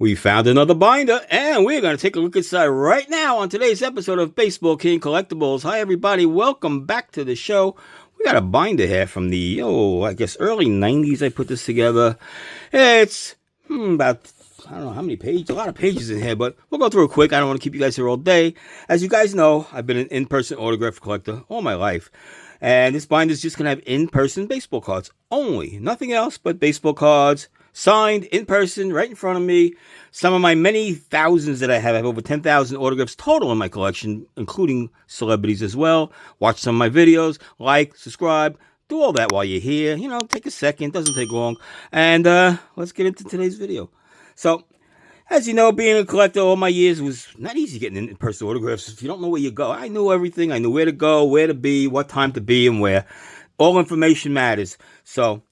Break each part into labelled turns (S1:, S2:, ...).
S1: We found another binder, and we're going to take a look inside right now on today's episode of Baseball King Collectibles. Hi, everybody. Welcome back to the show. We got a binder here from the, I guess early 90s I put this together. It's about, I don't know how many pages, a lot of pages in here, but we'll go through it quick. I don't want to keep you guys here all day. As you guys know, I've been an in-person autograph collector all my life. And this binder is just going to have in-person baseball cards only. Nothing else but baseball cards. Signed in person, right in front of me. Some of my many thousands that I have over 10,000 autographs total in my collection, including celebrities as well. Watch some of my videos, like, subscribe, do all that while you're here. You know, take a second, doesn't take long. And let's get into today's video. So, as you know, being a collector all my years was not easy getting in-person autographs. If you don't know where you go, I knew everything. I knew where to go, where to be, what time to be, and where. All information matters. So,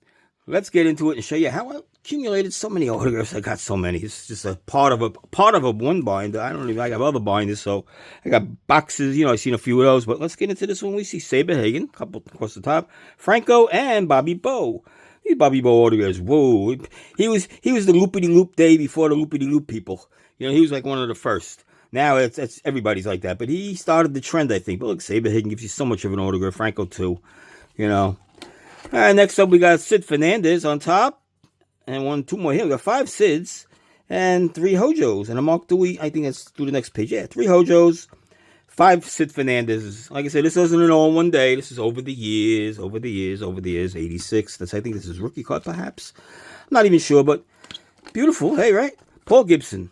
S1: let's get into it and show you how I accumulated so many autographs. I got so many. It's just a part of a one binder. I have other binders, so I got boxes. You know, I've seen a few of those, but let's get into this one. We see Saberhagen, a couple across the top, Franco, and Bobby Bo. These Bobby Bo autographs. Whoa, he was the loopity-loop day before the loopity-loop people. You know, he was like one of the first. Now it's everybody's like that, but he started the trend, I think. But look, Saberhagen gives you so much of an autograph. Franco too. You know. All right, next up we got Sid Fernandez on top. And two more here. We got 5 Sids and 3 Hojos. And a Mark Dewey, I think that's through the next page. Yeah, 3 Hojos, 5 Sid Fernandez. Like I said, this wasn't an all in one day. This is over the years. 86. I think this is rookie card, perhaps. I'm not even sure, but beautiful. Hey, right? Paul Gibson.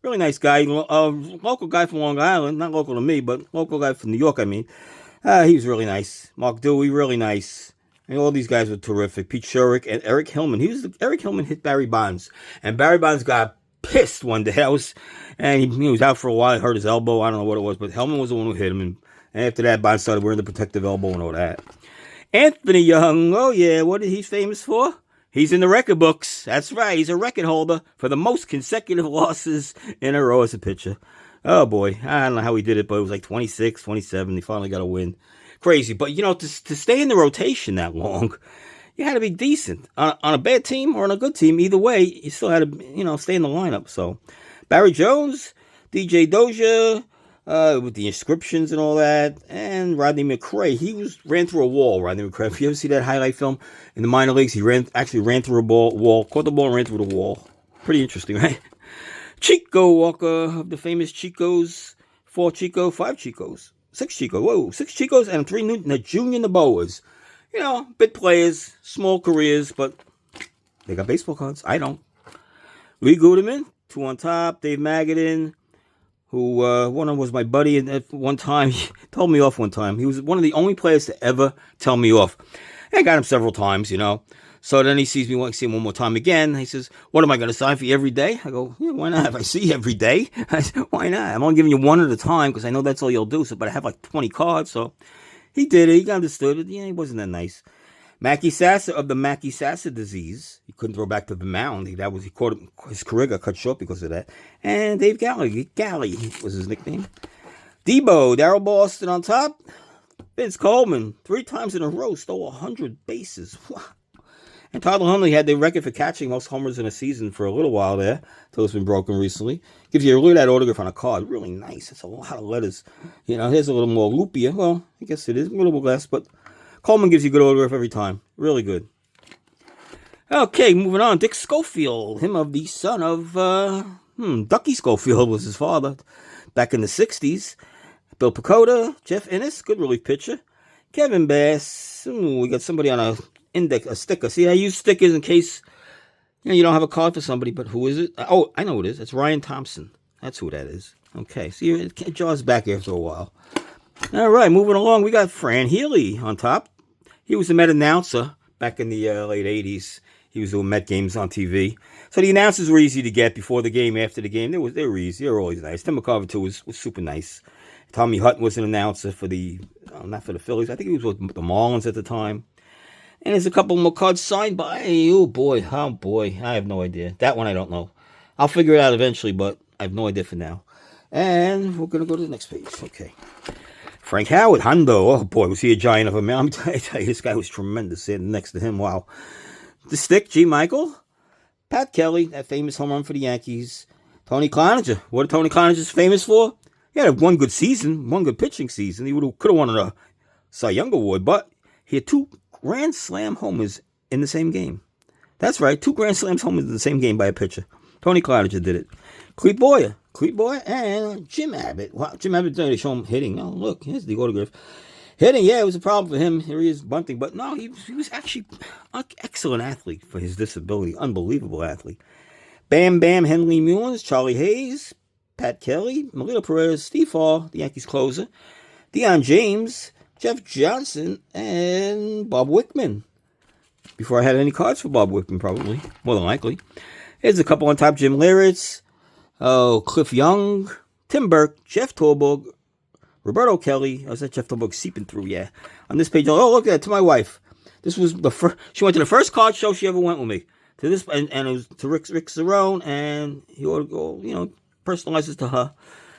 S1: Really nice guy. Local guy from Long Island. Not local to me, but local guy from New York, I mean. He was really nice. Mark Dewey, really nice. And all these guys were terrific. Pete Sherrick and Eric Hillman. Eric Hillman hit Barry Bonds. And Barry Bonds got pissed one day. He was out for a while. He hurt his elbow. I don't know what it was. But Hillman was the one who hit him. And after that, Bonds started wearing the protective elbow and all that. Anthony Young. Oh, yeah. What is he famous for? He's in the record books. That's right. He's a record holder for the most consecutive losses in a row as a pitcher. Oh, boy. I don't know how he did it, but it was like 26, 27. He finally got a win. Crazy, but you know, to stay in the rotation that long, you had to be decent on a bad team or on a good team. Either way, you still had to, stay in the lineup. So, Barry Jones, DJ Dozier, with the inscriptions and all that, and Rodney McRae. He ran through a wall. Rodney McRae. If you ever see that highlight film in the minor leagues, he actually ran through a wall, caught the ball, and ran through the wall. Pretty interesting, right? Chico Walker of the famous Chicos, 4 Chico, 5 Chicos. 6 Chicos and 3 Junior Noboas. You know, big players, small careers, but they got baseball cards. I don't. Lee Guterman, 2 on top. Dave Magadan, who one of them was my buddy at one time. He told me off one time. He was one of the only players to ever tell me off. I got him several times, you know. So then he sees me, see him one more time again. He says, "What am I going to sign for you every day?" I go, "Yeah, why not? If I see you every day, I said, why not? I'm only giving you one at a time because I know that's all you'll do. So, but I have like 20 cards." So he did it. He understood it. Yeah, he wasn't that nice. Mackey Sasser of the Mackey Sasser disease. He couldn't throw back to the mound. He caught him, his career got cut short because of that. And Dave Galley was his nickname. Debo, Darryl Boston on top. Vince Coleman, 3 times in a row, stole 100 bases. Wow. And Tyler Huntley had the record for catching most homers in a season for a little while there, until it's been broken recently. Gives you a look at that autograph on a card. Really nice. It's a lot of letters. You know, here's a little more loopier. Well, I guess it is a little bit less, but Coleman gives you good autograph every time. Really good. Okay, moving on. Dick Schofield, him of the son of, Ducky Schofield was his father back in the 60s. Bill Pecota, Jeff Innes, good relief pitcher. Kevin Bass, we got somebody on a sticker. See, I use stickers in case you don't have a card for somebody, but who is it? Oh, I know who it is. It's Ryan Thompson. That's who that is. Okay, see, it jaws back after a while. All right, moving along, we got Fran Healy on top. He was a Met announcer back in the late 80s. He was doing Met games on TV. So the announcers were easy to get before the game, after the game. They were easy. They were always nice. Tim McCarver, too, was super nice. Tommy Hutton was an announcer for not for the Phillies. I think he was with the Marlins at the time. And there's a couple more cards signed by, oh boy, I have no idea. That one I don't know. I'll figure it out eventually, but I have no idea for now. And we're going to go to the next page. Okay. Frank Howard, Hondo. Oh boy, was he a giant of a man. I tell you, this guy was tremendous sitting next to him. Wow. The Stick, G. Michael. Pat Kelly, that famous home run for the Yankees. Tony Cloninger. What are Tony Cloninger famous for? He had one good season, one good pitching season. He could have won a Cy Young Award, but he had 2 Grand Slam homers in the same game. That's right, 2 Grand Slam homers in the same game by a pitcher. Tony Cloninger did it. Clete Boyer, and Jim Abbott. Wow, Jim Abbott, they show him hitting. Oh, look, here's the autograph. Hitting, yeah, it was a problem for him. Here he is bunting, but no, he was actually an excellent athlete for his disability. Unbelievable athlete. Bam Bam Henley Mullins, Charlie Hayes, Pat Kelly, Melito Perez, Steve Hall, the Yankees closer, Deion James, Jeff Johnson, and Bob Wickman. Before I had any cards for Bob Wickman, probably, more than likely. Here's a couple on top: Jim Leyritz, Cliff Young, Tim Burke, Jeff Torborg, Roberto Kelly. Oh, is that Jeff Torborg seeping through? Yeah. On this page, oh, look at that, to my wife. This was the first. She went to the first card show she ever went with me. To this, and it was to Rick Cerrone, and he ought to go, personalizes to her.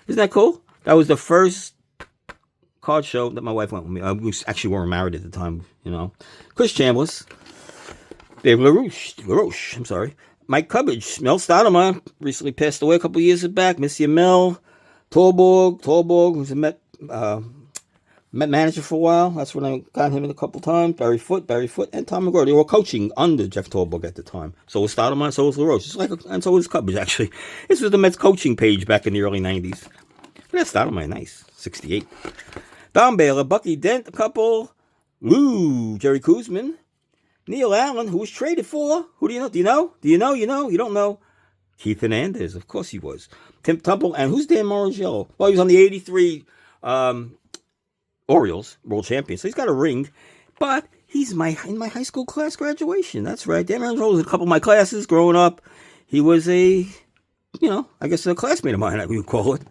S1: Isn't that cool? That was the first card show that my wife went with me. We actually weren't married at the time, Chris Chambliss, Dave LaRoche, I'm sorry. Mike Cubbage, Mel Stoudemire, recently passed away a couple years back. Miss you, Mel. Torborg, who's a Met manager for a while. That's when I got him in a couple times. Barry Foote, and Tom McGraw. They were coaching under Jeff Torborg at the time. So was Stoudemire, so was LaRoche. And so was Cubbage, actually. This was the Mets coaching page back in the early 90s. But that's Stoudemire, nice. 68. Don Baylor, Bucky Dent, a couple. Jerry Koosman. Neil Allen, who was traded for. Who do you know? Do you know? You don't know. Keith Hernandez, of course he was. Tim Temple, and who's Dan Morangelo? Well, he was on the 83 Orioles, world champion. So he's got a ring, but he's in my high school class graduation. That's right. Dan Morangelo was in a couple of my classes growing up. He was a classmate of mine, I would call it.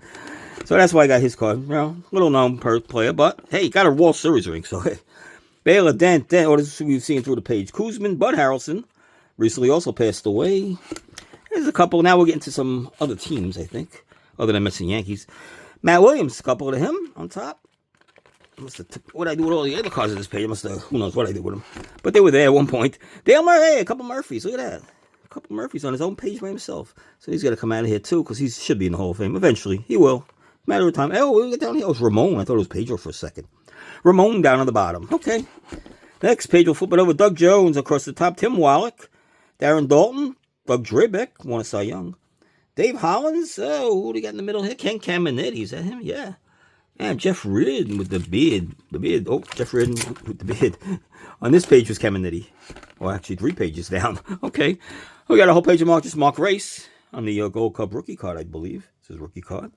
S1: So that's why I got his card. Little known player, but hey, he got a World Series ring, so hey. Baylor, Dent, what is we've seen through the page? Koosman, Bud Harrelson, recently also passed away. There's a couple. Now we're getting to some other teams, I think, other than Mets and Yankees. Matt Williams, a couple of him on top. What I do with all the other cards of this page, who knows what I did with them. But they were there at one point. Dale Murray, a couple Murphys, look at that. A couple Murphys on his own page by himself. So he's got to come out of here too, because he should be in the Hall of Fame. Eventually, he will. Matter of time. Oh, we'll get down here. Oh, it's Ramon. I thought it was Pedro for a second. Ramon down on the bottom. Okay. Next page, we'll flip it over. Doug Jones across the top. Tim Wallach. Darren Dalton. Doug Drabeck. Won a Cy Young. Dave Hollins. Oh, who do you got in the middle here? Ken Caminiti. Is that him? Yeah. And Jeff Reardon with the beard. Oh, Jeff Reardon with the beard. On this page was Caminiti. Well, actually, 3 pages down. Okay. We got a whole page of Mark Race on the Gold Cup rookie card, I believe. This is rookie card.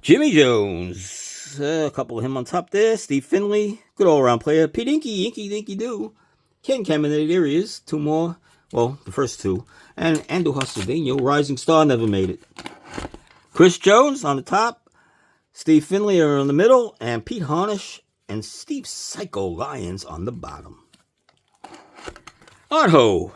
S1: Jimmy Jones. A couple of him on top there. Steve Finley. Good all-around player. Pete Inky Doo. Ken Caminiti, there he is. 2 more. Well, the first 2. And Andujar Cedeno, rising star, never made it. Chris Jones on the top. Steve Finley are in the middle. And Pete Harnish and Steve Psycho Lyons on the bottom. Art Howe.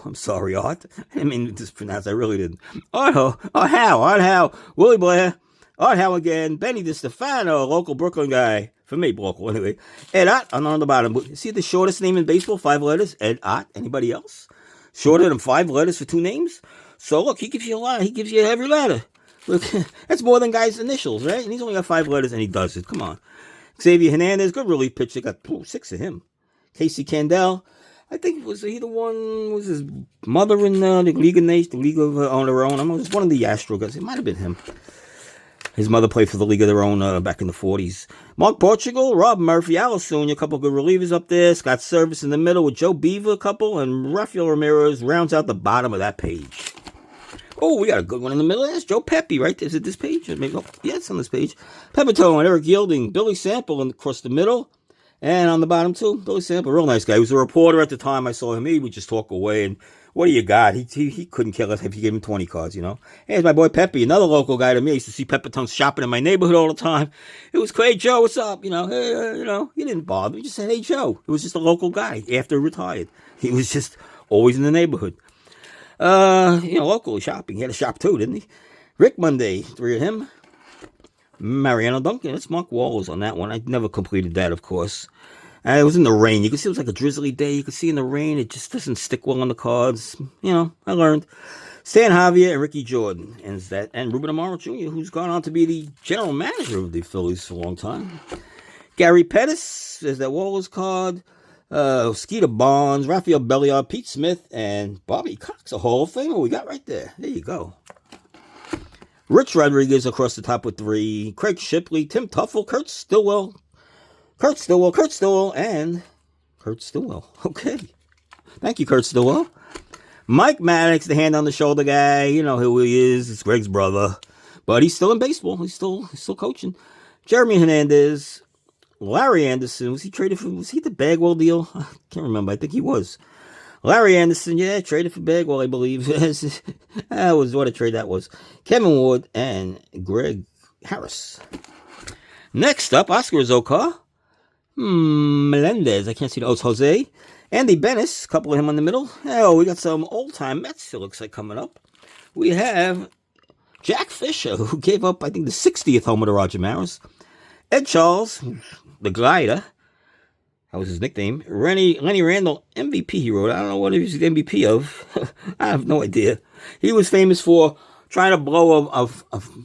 S1: I'm sorry, Art. I didn't mean to mispronounce. I really didn't. Art Howe. Willie Blair. Art Howe again. Benny DiStefano, local Brooklyn guy. For me, local anyway. Ed Ott on the bottom. See the shortest name in baseball? 5 letters. Ed Ott. Anybody else? Shorter than 5 letters for 2 names? So look, he gives you a lot. He gives you every letter. Look, that's more than guys' initials, right? And he's only got 5 letters, and he does it. Come on. Xavier Hernandez, good relief pitcher. Got 6 of him. Casey Candell. I think was his mother in the League of Nations, the League of on their own. It was one of the Astro guys. It might have been him. His mother played for the League of Their Own back in the 40s. Mark Portugal, Rob Murphy, Alisonia, a couple of good relievers up there. Scott Service in the middle with Joe Beaver, a couple, and Rafael Ramirez rounds out the bottom of that page. Oh, we got a good one in the middle. That's Joe Pepe, right? Is it this page? Maybe, yeah, it's on this page. Pepitone, Eric Gilding, Billy Sample across the middle. And on the bottom, too, Billy Sample, real nice guy. He was a reporter at the time I saw him. He would just talk away. And what do you got? He couldn't kill us if you gave him 20 cards, Hey, it's my boy Pepe, another local guy to me. I used to see Pepitone shopping in my neighborhood all the time. It was, hey, Joe, what's up? Hey, he didn't bother. He just said, hey, Joe. It was just a local guy after he retired. He was just always in the neighborhood. Locally shopping. He had a shop, too, didn't he? Rick Monday, 3 of him. Mariano Duncan, it's Mark Wallace on that one. I never completed that, of course. And it was in the rain. You could see it was like a drizzly day. You could see in the rain, it just doesn't stick well on the cards. I learned. Stan Javier and Ricky Jordan. And Ruben Amaro Jr., who's gone on to be the general manager of the Phillies for a long time. Gary Pettis, there's that Wallace card. Skeeter Barnes, Rafael Belliard, Pete Smith, and Bobby Cox, a Hall of Famer we got right there. There you go. Rich Rodriguez across the top with 3. Craig Shipley, Tim Tuffle, Kurt Stillwell, and Kurt Stillwell. Okay. Thank you, Kurt Stillwell. Mike Maddox, the hand on the shoulder guy. You know who he is. It's Greg's brother. But he's still in baseball. He's still coaching. Jeremy Hernandez. Larry Anderson. Was he the Bagwell deal? I can't remember. I think he was. Larry Anderson, traded for Bagwell, I believe. That was what a trade that was. Kevin Ward and Greg Harris. Next up, Oscar Zokar. Melendez. I can't see it's Jose. Andy Bennis, a couple of him on the middle. Oh, we got some old-time Mets, it looks like, coming up. We have Jack Fisher, who gave up, I think, the 60th homer to Roger Maris. Ed Charles, the glider. That was his nickname. Lenny Randall, MVP he wrote. I don't know what he was the MVP of. I have no idea. He was famous for trying to blow a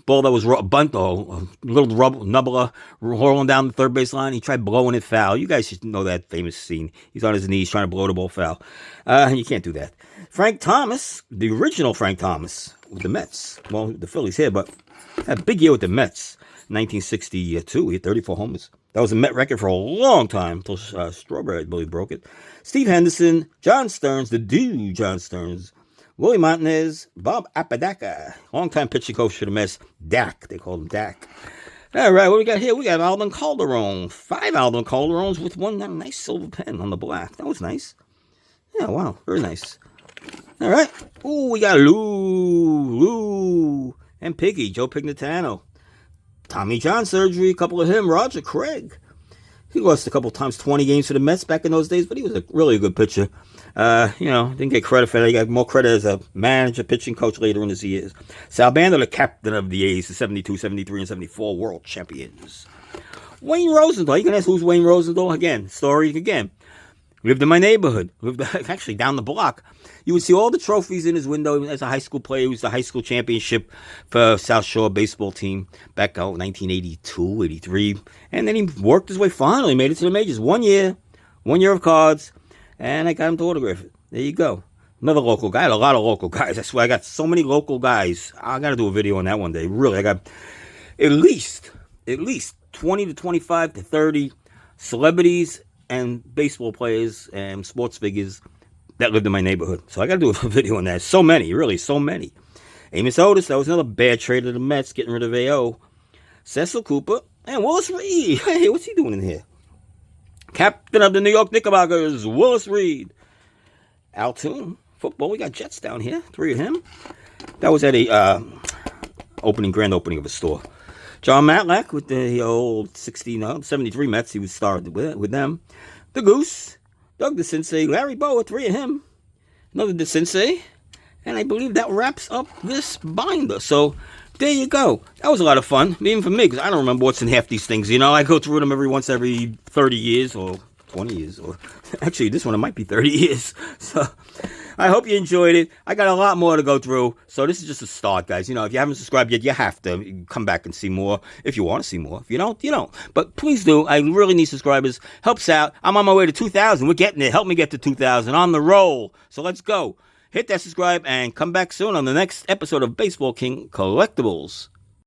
S1: ball that was a bunt, or a little nubbler rolling down the third base line. He tried blowing it foul. You guys should know that famous scene. He's on his knees trying to blow the ball foul. You can't do that. Frank Thomas, the original Frank Thomas with the Mets. Well, the Phillies here, but had a big year with the Mets. 1962, he had 34 homers. That was a Met record for a long time, until Strawberry, I believe, broke it. Steve Henderson, John Stearns, the dude John Stearns, Willie Montanez, Bob Apodaca, longtime pitching coach for the Mets, Dak, they called him Dak. All right, what we got here? We got Alden Calderon, 5 Alden Calderons with one nice silver pen on the black. That was nice. Yeah, wow, very nice. All right, we got Lou, and Piggy, Joe Pignatano. Tommy John surgery, a couple of him. Roger Craig. He lost a couple times, 20 games for the Mets back in those days, but he was really a good pitcher. Didn't get credit for that. He got more credit as a manager, pitching coach later in his years. Sal Bando, the captain of the A's, the 72, 73, and 74 world champions. Wayne Rosendahl. You can ask who's Wayne Rosendahl? Again, story again. Lived in my neighborhood. Lived actually down the block. You would see all the trophies in his window as a high school player. He was the high school championship for South Shore baseball team back in 1982, 83. And then he worked his way, finally made it to the majors. 1 year of cards, and I got him to autograph it. There you go. Another local guy. I had a lot of local guys. I swear, I got so many local guys. I got to do a video on that one day. Really, I got at least 20 to 25 to 30 celebrities and baseball players and sports figures that lived in my neighborhood. So I got to do a video on that. So many, really, so many. Amos Otis, that was another bad trade of the Mets, getting rid of A.O. Cecil Cooper, and Willis Reed. Hey, what's he doing in here? Captain of the New York Knickerbockers, Willis Reed. Al Toon, football, we got Jets down here, 3 of him. That was at a grand opening of a store. John Matlack with the old 73 Mets, he was started with them. The Goose, Doug DeCinces, Larry Boa, 3 of him. Another DeCinces. And I believe that wraps up this binder. So there you go. That was a lot of fun, even for me, because I don't remember what's in half these things. I go through them every 30 years or 20 years. Or actually, this one, it might be 30 years. So I hope you enjoyed it. I got a lot more to go through. So this is just a start, guys. If you haven't subscribed yet, you have to come back and see more. If you want to see more. If you don't, you don't. But please do. I really need subscribers. Helps out. I'm on my way to 2,000. We're getting it. Help me get to 2,000. On the roll. So let's go. Hit that subscribe and come back soon on the next episode of Baseball King Collectibles.